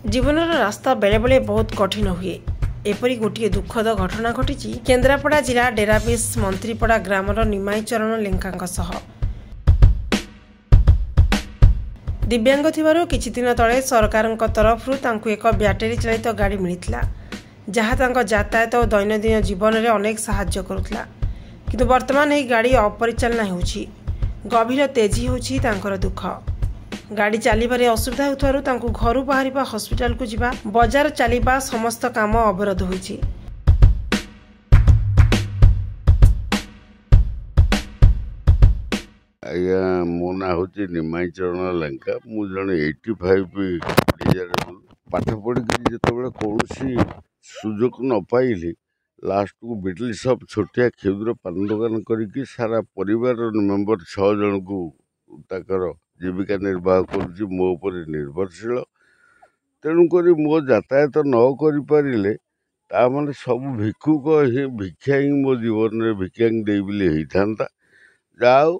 जीवनर रास्ता बेले बेले बहुत कठिन हुए। एपरी गोटे दुखद घटना घटी केन्द्रापड़ा जिला डेराबिस मंत्रीपड़ा ग्रामर निमाई चरण लेंका सह। दिव्यांग थिबारु किछि दिन तले सरकार तरफ एक ब्याटेरी चालित गाड़ी मिलता जहाँ यातायात और दैनंदिन जीवन में अनेक साहाय्य करुला। किंतु वर्तमान यह गाड़ी अपरिचालना होछि। गभीर तेजी होछि तांकर दुख। गाड़ी चलबारे असुविधा होथारु तांकु घरु बाहरिबा हॉस्पिटल को जिबा बाजार चलिबा समस्त काम अवरोध होइछि। आज्ञा मो ना हूँ निमाई चरण लेंका। मु जन 85 पाठ पढ़ी जो कौन सुजोग न पाइली लास्ट को बिटली सब छोटिया क्षुद्र पान दुकान करके सारा परिवार मेंबर 6 जन को ताकर जीविका निर्वाह कर मो पर निर्भरशील। तेणुक मो यातायात न करें ताने सब भिक्षुक ही भिक्षा ही मो जीवन में भिक्षांग दे होता। जाओ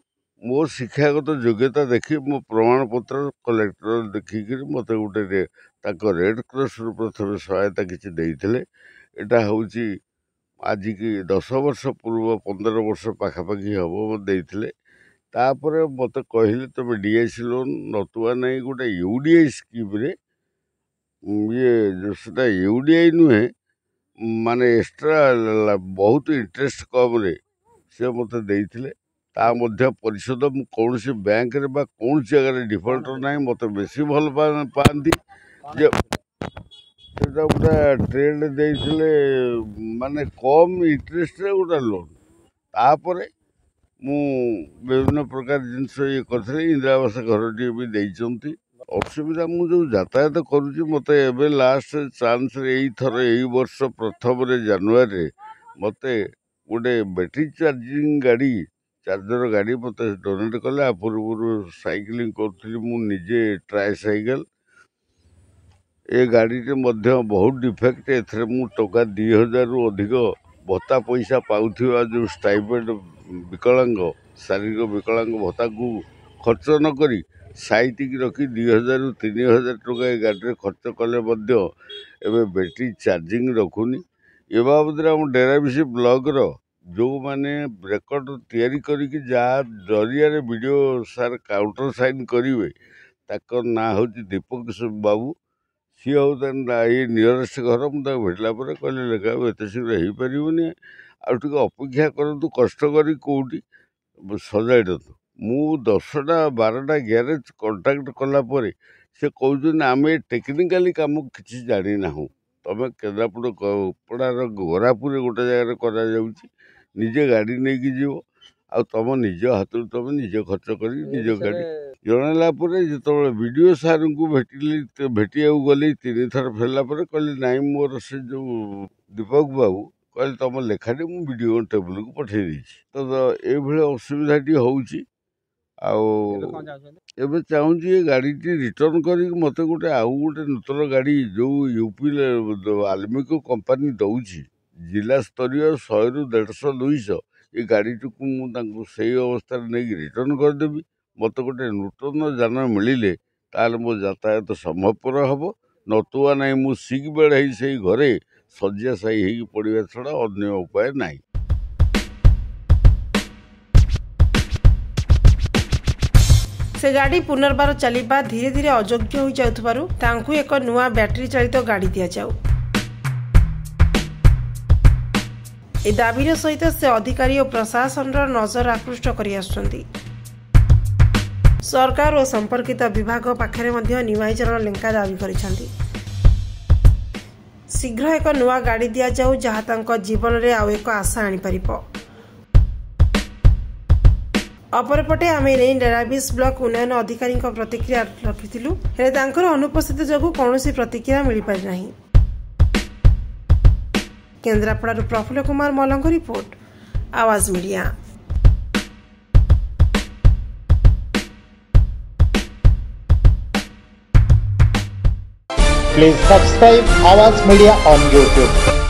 मो शिक्षागत योग्यता देखी मो प्रमाण पत्र कलेक्टर देखिक मत गोटे रेड क्रॉस प्रथम सहायता किसी देते। एटा हूँ आज की 10 वर्ष पूर्व 15 वर्ष पाखापाखि हम देते। तापर मत कहले तुम डीएसी लोन नतुआ नहीं गोटे यूडीआई स्कीम रे ये जो यूडीआई नुहे माने एक्स्ट्रा बहुत इंटरेस्ट कम रे से मत देते। ता मध्य परिशोध कौन बैंक रे बा कौन जगह डिफल्टर ना मत बेसी भल पाती गोटे ट्रेड देते माने कम इंटरेस्ट रे गोटे लोन। तापर मु विभिन्न प्रकार जिनस ये कर इंदिरा आवास घर भी देती। असुविधा मुझे यातायात करुँच मत एवं लास्ट चान्स थर यही वर्ष प्रथम जनवरी मत गोटे बैटरी चार्जिंग गाड़ी चार्जर गाड़ी मत डोनेट कले। पूर्व साइकिलिंग करी मुझे ट्राए साइकेल ए गाड़ी बहुत डिफेक्ट। एथरे मु टका 2000 रु अधिक भत्ता पैसा पाउथिबा जो स्टाइपेंड विकलांग शारीरिक विकलांग भत्ता को खर्च न करी साइटिक रखी 2000 रु 3000 टका गाड़ी खर्च कले एवं बैटरी चार्जिंग रखुनी। ए बाबद आम डेराबिस ब्लॉक रो जो माने रेकर्ड तैयारी करिक जहाँ जरिया वीडियो सार काउंटर साइन करेंगे ताकर ना हूँ दीपक बाबू। सी हूँ ये नियरेस्ट घर मुझे भेटला कहले लेखा एत शीघ्र हो पारनि आगे अपेक्षा करूँ कष्ट करी कौटी सजाई दतु। मु 10टा 12टा ग्यारेज कंटाक्ट कलापर से कहते आम टेक्निकाली कम किसी जानी ना तुम केन्द्रापड़ार गोरापुर गोटे जगह कर निजे गाड़ी नहीं कि जीव आ तुम निज हाथ तुम निजे खर्च कर निज गाड़ी जनला जो वीडियो सार को भेटिया गली 3 थर फेरला कहली नाई मोर से जो दीपक बाबू कहले तुम लेखाटी मु वीडियो टेबुल को पठे देछि। तो ये असुविधाटी होउछि एवं चाहूँ ये गाड़ी रिटर्न कर मत गोटे आउ गोटे नूतन गाड़ी जो यूपी आलमिको कंपनी दौची जिला स्तरीय 100 रु 150 200 ये गाड़ी को सही अवस्था नहीं रिटर्न करदेवी। मत गोटे नूतन जान मिले ताल मो यातायात संभवपर हम नतुआ ना मु सिक बेड से घरे शज्या साई हो पड़ा छड़ा अन्य उपाय नहीं। से गाड़ी पुनर्बार चलिबा धीरे धीरे अयोग्य हो जाउथबारु तांकु एक नुआ बैटरी चालित गाड़ी दिया जाऊ। ए दाबीर सहित से अधिकारी और प्रशासन नजर आकृष्ट करि आछुंती। सरकार और संपर्कित विभाग पाखरे मध्य निमाई चरण लेंका दाबी करिसेंती शीघ्र एक नुआ गाड़ी दिया जाऊ जहाँ तांको जीवन में आउ एक आशा आनी परिबो। अपरपटे आम डेराबिस ब्लॉक उन्नयन अधिकारी प्रतिक्रिया रखिलु हेले तांकर अनुपस्थित जगू कौन प्रतिक्रिया मिल पारि नाही। केन्द्रापड़ा प्रफुल्ल कुमार मलंग रिपोर्ट आवाज media. Please subscribe Awaaz Media on YouTube.